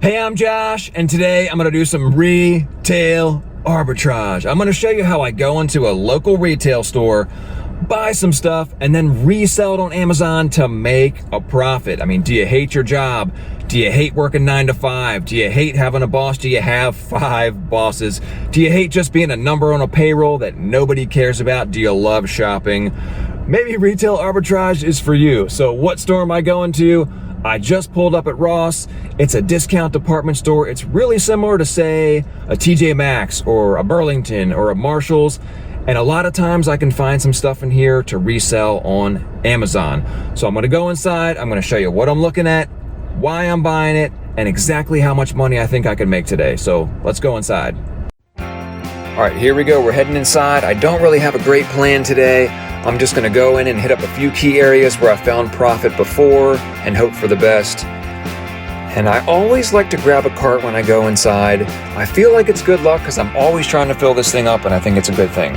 Hey, I'm Josh, and today I'm gonna do some retail arbitrage. I'm gonna show you how I go into a local retail store, buy some stuff, and then resell it on Amazon to make a profit. I mean, do you hate your job? Do you hate working 9 to 5? Do you hate having a boss? Do you have 5 bosses? Do you hate just being a number on a payroll that nobody cares about? Do you love shopping? Maybe retail arbitrage is for you. So what store am I going to? I just pulled up at Ross. It's a discount department store. It's really similar to, say, a TJ Maxx or a Burlington or a Marshall's. And a lot of times I can find some stuff in here to resell on Amazon. So I'm gonna go inside, I'm gonna show you what I'm looking at, why I'm buying it, and exactly how much money I think I can make today. So let's go inside. All right, here we go, we're heading inside. I don't really have a great plan today. I'm just gonna go in and hit up a few key areas where I found profit before and hope for the best. And I always like to grab a cart when I go inside. I feel like it's good luck because I'm always trying to fill this thing up, and I think it's a good thing.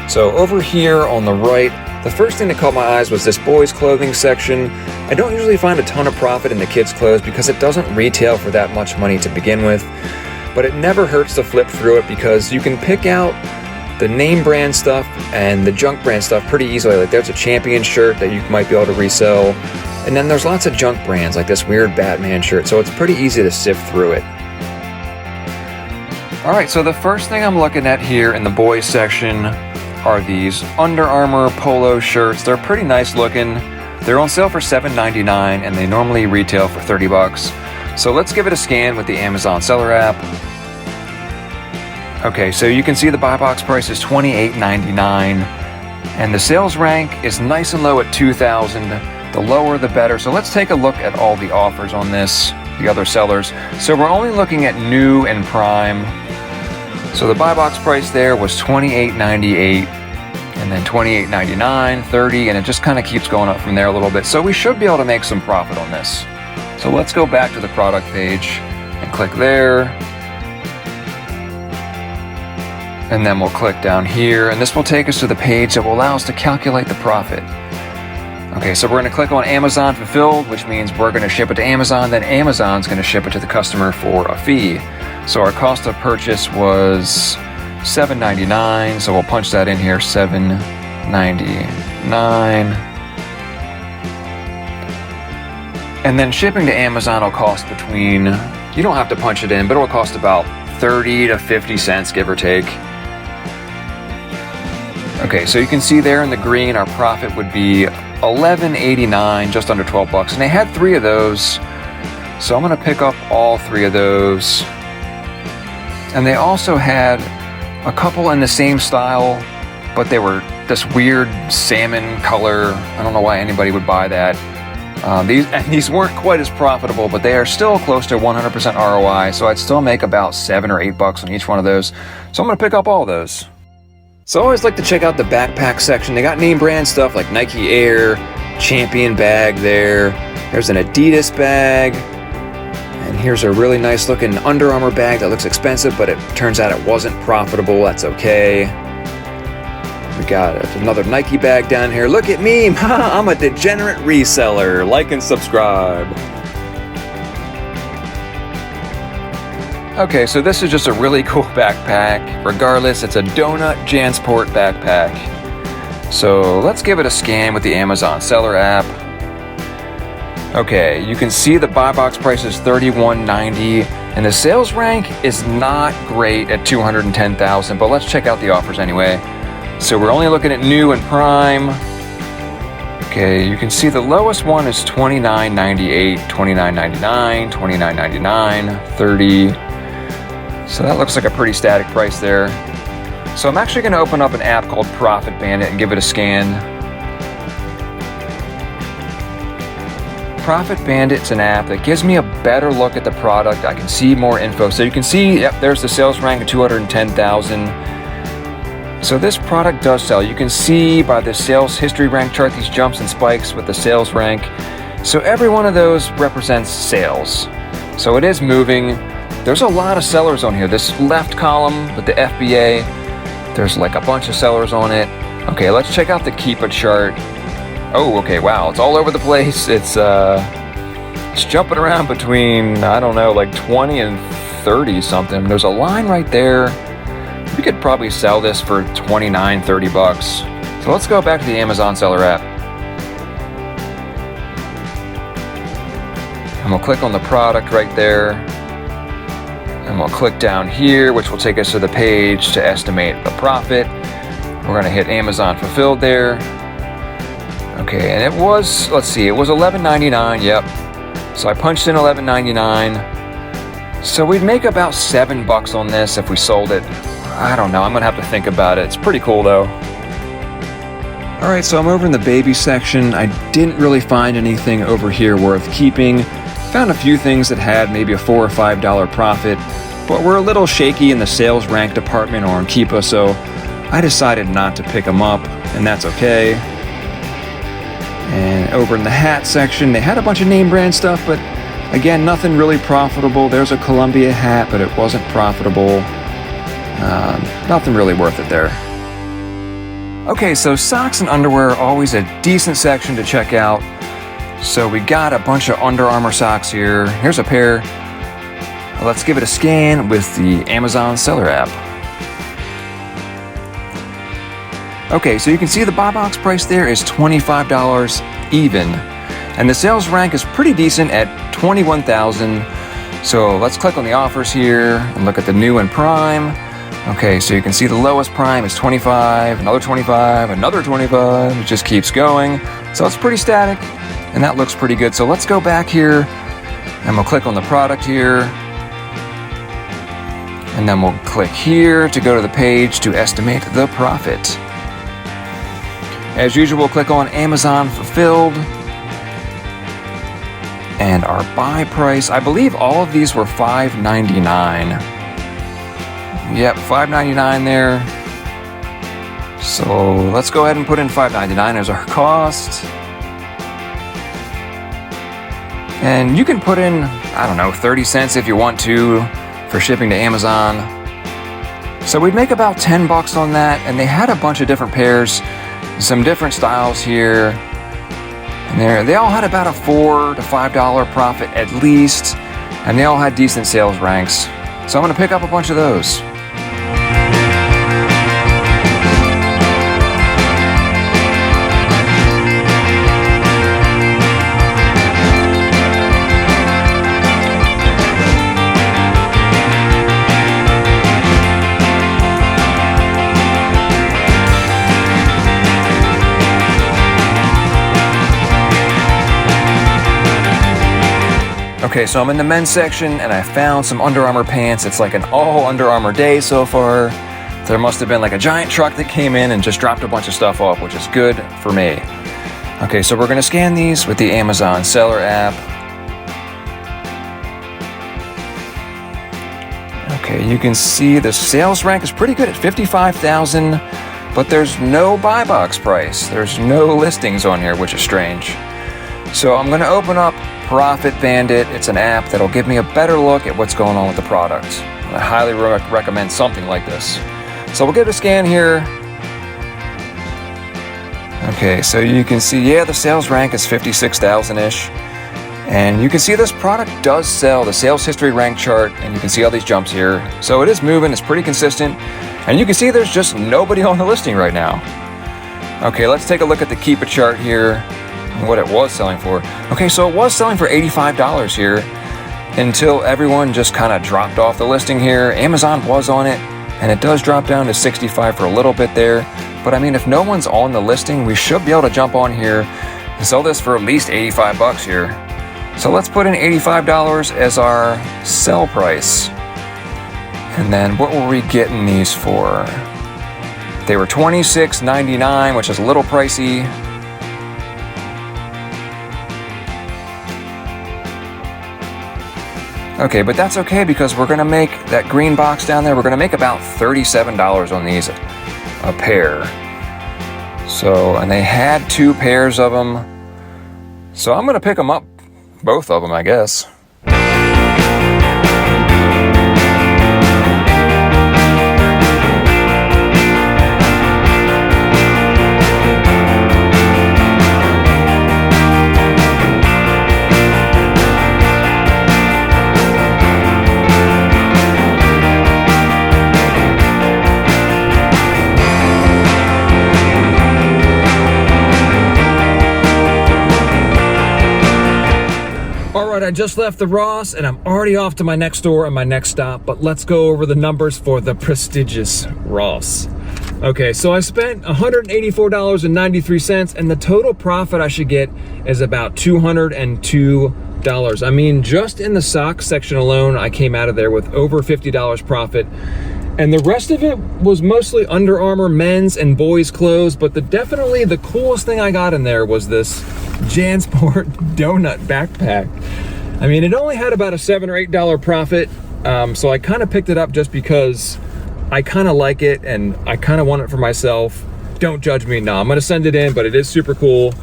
So over here on the right, the first thing that caught my eyes was this boys' clothing section. I don't usually find a ton of profit in the kids' clothes because it doesn't retail for that much money to begin with. But it never hurts to flip through it because you can pick out the name brand stuff and the junk brand stuff pretty easily. Like there's a Champion shirt that you might be able to resell. And then there's lots of junk brands like this weird Batman shirt. So it's pretty easy to sift through it. All right, so the first thing I'm looking at here in the boys section are these Under Armour polo shirts. They're pretty nice looking. They're on sale for $7.99 and they normally retail for 30 bucks. So let's give it a scan with the Amazon seller app. Okay, so you can see the buy box price is $28.99 and the sales rank is nice and low at 2,000. The lower the better. So let's take a look at all the offers on this, the other sellers. So we're only looking at new and prime. So the buy box price there was $28.98 and then $28.99, $30, and it just kind of keeps going up from there a little bit. So we should be able to make some profit on this. So let's go back to the product page and click there. And then we'll click down here, and this will take us to the page that will allow us to calculate the profit. Okay, so we're going to click on Amazon Fulfilled, which means we're going to ship it to Amazon, then Amazon's going to ship it to the customer for a fee. So our cost of purchase was $7.99, so we'll punch that in here, $7.99. And then shipping to Amazon will cost between, you don't have to punch it in, but it will cost about 30 to 50 cents, give or take. Okay, so you can see there in the green, our profit would be $11.89, just under 12 bucks. And they had 3 of those. So I'm gonna pick up all 3 of those. And they also had a couple in the same style, but they were this weird salmon color. I don't know why anybody would buy that. These weren't quite as profitable, but they are still close to 100% ROI. So I'd still make about 7 or 8 bucks on each one of those. So I'm gonna pick up all those. So I always like to check out the backpack section. They got name brand stuff like Nike Air, Champion bag there. There's an Adidas bag. And here's a really nice looking Under Armour bag that looks expensive, but it turns out it wasn't profitable. That's okay. We got another Nike bag down here. Look at me, I'm a degenerate reseller. Like and subscribe. Okay, so this is just a really cool backpack. Regardless, it's a Donut Jansport backpack. So let's give it a scan with the Amazon seller app. Okay, you can see the buy box price is $31.90 and the sales rank is not great at 210,000, but let's check out the offers anyway. So we're only looking at new and prime. Okay, you can see the lowest one is $29.98, $29.99, $29.99, $30. So that looks like a pretty static price there. So I'm actually going to open up an app called Profit Bandit and give it a scan. Profit Bandit's an app that gives me a better look at the product. I can see more info. So you can see, yep, there's the sales rank of 210,000. So this product does sell. You can see by the sales history rank chart, these jumps and spikes with the sales rank. So every one of those represents sales. So it is moving. There's a lot of sellers on here. This left column with the FBA, there's like a bunch of sellers on it. Okay, let's check out the Keepa chart. Oh, okay, wow, it's all over the place. It's It's jumping around between, I don't know, like 20 and 30 something. There's a line right there. We could probably sell this for 29, 30 bucks. So let's go back to the Amazon seller app. And we'll click on the product right there. And we'll click down here, which will take us to the page to estimate the profit. We're gonna hit Amazon fulfilled there. Okay, and it was, let's see, it was $11.99, yep. So I punched in $11.99. So we'd make about $7 on this if we sold it. I don't know, I'm gonna have to think about it. It's pretty cool though. All right, so I'm over in the baby section. I didn't really find anything over here worth keeping. Found a few things that had maybe a $4 or $5 profit, but we're a little shaky in the sales rank department or in Keepa, so I decided not to pick them up, and that's okay. And over in the hat section, they had a bunch of name brand stuff, but again, nothing really profitable. There's a Columbia hat, but it wasn't profitable. Nothing really worth it there. Okay, so socks and underwear are always a decent section to check out. So we got a bunch of Under Armour socks here. Here's a pair. Let's give it a scan with the Amazon seller app. Okay, so you can see the buy box price there is $25 even. And the sales rank is pretty decent at 21,000. So let's click on the offers here and look at the new and prime. Okay, so you can see the lowest prime is 25, another 25, another 25. It just keeps going. So it's pretty static, and that looks pretty good. So let's go back here, and we'll click on the product here. And then we'll click here to go to the page to estimate the profit. As usual, click on Amazon fulfilled. And our buy price, I believe all of these were $5.99. Yep, $5.99 there. So let's go ahead and put in $5.99 as our cost. And you can put in, I don't know, 30 cents if you want to for shipping to Amazon. So we'd make about 10 bucks on that, and they had a bunch of different pairs, some different styles here. And they all had about a $4 to $5 profit at least, and they all had decent sales ranks. So I'm gonna pick up a bunch of those. Okay, so I'm in the men's section and I found some Under Armour pants. It's like an all Under Armour day so far. There must have been like a giant truck that came in and just dropped a bunch of stuff off, which is good for me. Okay, so we're gonna scan these with the Amazon seller app. Okay, you can see the sales rank is pretty good at 55,000, but there's no buy box price. There's no listings on here, which is strange. So I'm gonna open up Profit Bandit. It's an app that'll give me a better look at what's going on with the product. I highly recommend something like this. So we'll give it a scan here. Okay, so you can see, yeah, the sales rank is 56,000-ish. And you can see this product does sell, the sales history rank chart, and you can see all these jumps here. So it is moving, it's pretty consistent. And you can see there's just nobody on the listing right now. Okay, let's take a look at the Keepa chart here. What it was selling for. Okay, so it was selling for $85 here until everyone just kind of dropped off the listing here. Amazon was on it, and it does drop down to 65 for a little bit there. But I mean, if no one's on the listing, we should be able to jump on here and sell this for at least 85 bucks here. So let's put in $85 as our sell price. And then what were we getting these for? They were $26.99, which is a little pricey. Okay, but that's okay because we're gonna make that green box down there, we're gonna make about $37 on these a pair. So, and they had 2 pairs of them. So I'm gonna pick them up, both of them, I guess. All right, I just left the Ross and I'm already off to my next store and my next stop, but let's go over the numbers for the prestigious Ross. Okay, so I spent $184.93 and the total profit I should get is about $202. I mean, just in the socks section alone, I came out of there with over $50 profit. And the rest of it was mostly Under Armour men's and boys clothes, but definitely the coolest thing I got in there was this JanSport donut backpack. I mean, it only had about a $7 or $8 profit, so I kind of picked it up just because I kind of like it and I kind of want it for myself. Don't judge me. No, I'm gonna send it in, but it is super cool.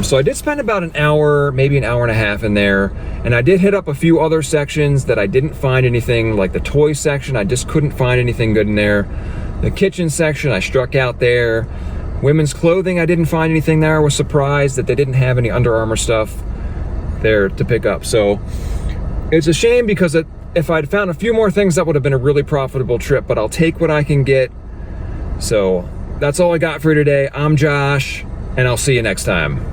So I did spend about an hour, maybe an hour and a half in there, and I did hit up a few other sections that I didn't find anything, like the toy section. I just couldn't find anything good in there. The kitchen section, I struck out there. Women's clothing, I didn't find anything there. I was surprised that they didn't have any Under Armour stuff there to pick up. So it's a shame because if I'd found a few more things, that would have been a really profitable trip, but I'll take what I can get. So that's all I got for you today. I'm Josh, and I'll see you next time.